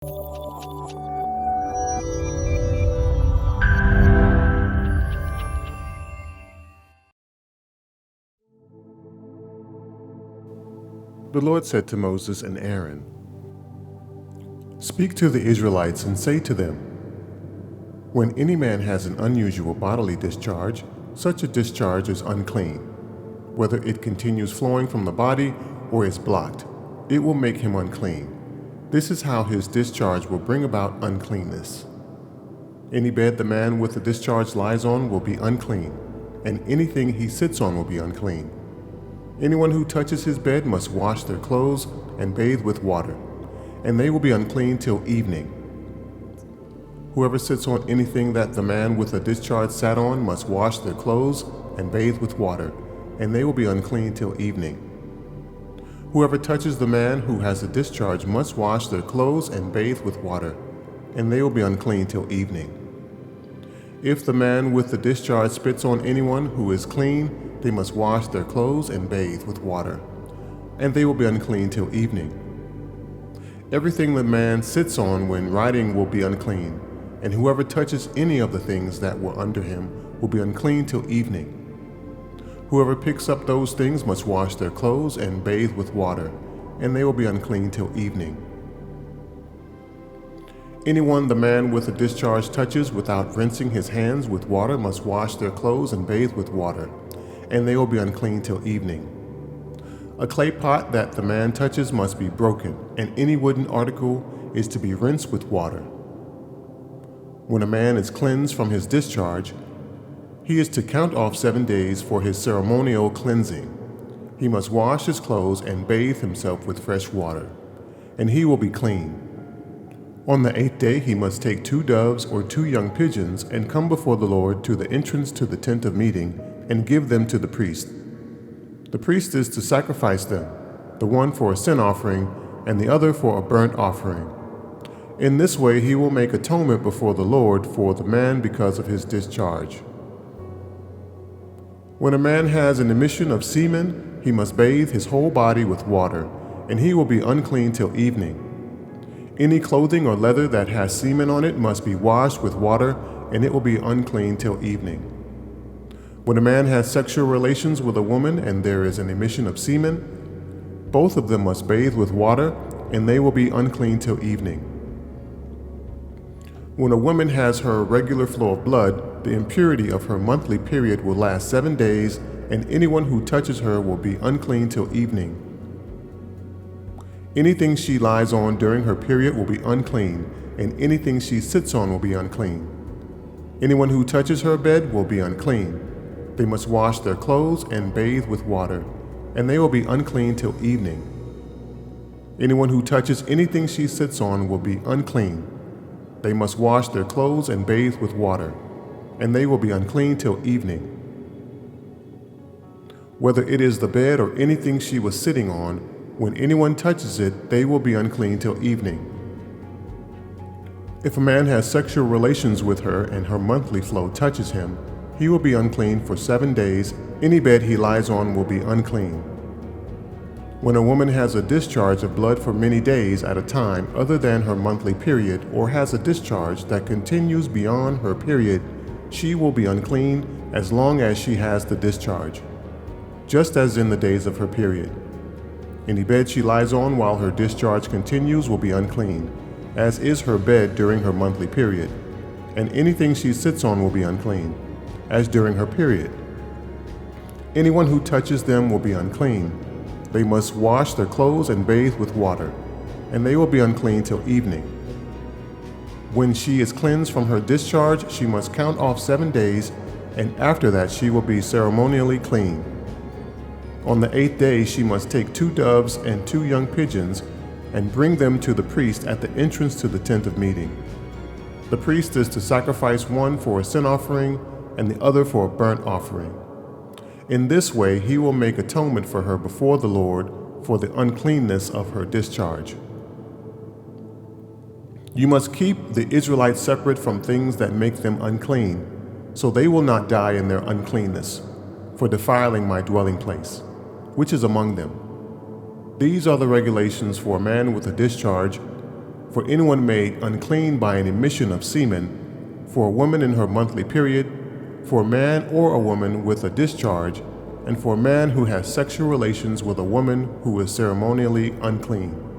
The Lord said to Moses and Aaron, "Speak to the Israelites and say to them, when any man has an unusual bodily discharge, such a discharge is unclean. Whether it continues flowing from the body or is blocked, it will make him unclean. This is how his discharge will bring about uncleanness. Any bed the man with the discharge lies on will be unclean, and anything he sits on will be unclean. Anyone who touches his bed must wash their clothes and bathe with water, and they will be unclean till evening. Whoever sits on anything that the man with a discharge sat on must wash their clothes and bathe with water, and they will be unclean till evening. Whoever touches the man who has a discharge must wash their clothes and bathe with water, and they will be unclean till evening. If the man with the discharge spits on anyone who is clean, they must wash their clothes and bathe with water, and they will be unclean till evening. Everything the man sits on when riding will be unclean, and whoever touches any of the things that were under him will be unclean till evening. Whoever picks up those things must wash their clothes and bathe with water, and they will be unclean till evening. Anyone the man with a discharge touches without rinsing his hands with water must wash their clothes and bathe with water, and they will be unclean till evening. A clay pot that the man touches must be broken, and any wooden article is to be rinsed with water. When a man is cleansed from his discharge, he is to count off 7 days for his ceremonial cleansing. He must wash his clothes and bathe himself with fresh water, and he will be clean. On the 8th day he must take 2 doves or 2 young pigeons and come before the Lord to the entrance to the tent of meeting and give them to the priest. The priest is to sacrifice them, the one for a sin offering and the other for a burnt offering. In this way he will make atonement before the Lord for the man because of his discharge. When a man has an emission of semen, he must bathe his whole body with water, and he will be unclean till evening. Any clothing or leather that has semen on it must be washed with water, and it will be unclean till evening. When a man has sexual relations with a woman and there is an emission of semen, both of them must bathe with water, and they will be unclean till evening. When a woman has her regular flow of blood, the impurity of her monthly period will last 7 days, and anyone who touches her will be unclean till evening. Anything she lies on during her period will be unclean, and anything she sits on will be unclean. Anyone who touches her bed will be unclean. They must wash their clothes and bathe with water, and they will be unclean till evening. Anyone who touches anything she sits on will be unclean. They must wash their clothes and bathe with water, and they will be unclean till evening. Whether it is the bed or anything she was sitting on, when anyone touches it, they will be unclean till evening. If a man has sexual relations with her and her monthly flow touches him, he will be unclean for 7 days. Any bed he lies on will be unclean. When a woman has a discharge of blood for many days at a time other than her monthly period, or has a discharge that continues beyond her period, she will be unclean as long as she has the discharge, just as in the days of her period. Any bed she lies on while her discharge continues will be unclean, as is her bed during her monthly period, and anything she sits on will be unclean, as during her period. Anyone who touches them will be unclean. They must wash their clothes and bathe with water, and they will be unclean till evening. When she is cleansed from her discharge, she must count off 7 days, and after that she will be ceremonially clean. On the 8th day she must take 2 doves and 2 young pigeons and bring them to the priest at the entrance to the tent of meeting. The priest is to sacrifice one for a sin offering and the other for a burnt offering. In this way he will make atonement for her before the Lord for the uncleanness of her discharge. You must keep the Israelites separate from things that make them unclean, so they will not die in their uncleanness, for defiling my dwelling place, which is among them. These are the regulations for a man with a discharge for anyone made unclean by an emission of semen, for a woman in her monthly period, for a man or a woman with a discharge, and for a man who has sexual relations with a woman who is ceremonially unclean.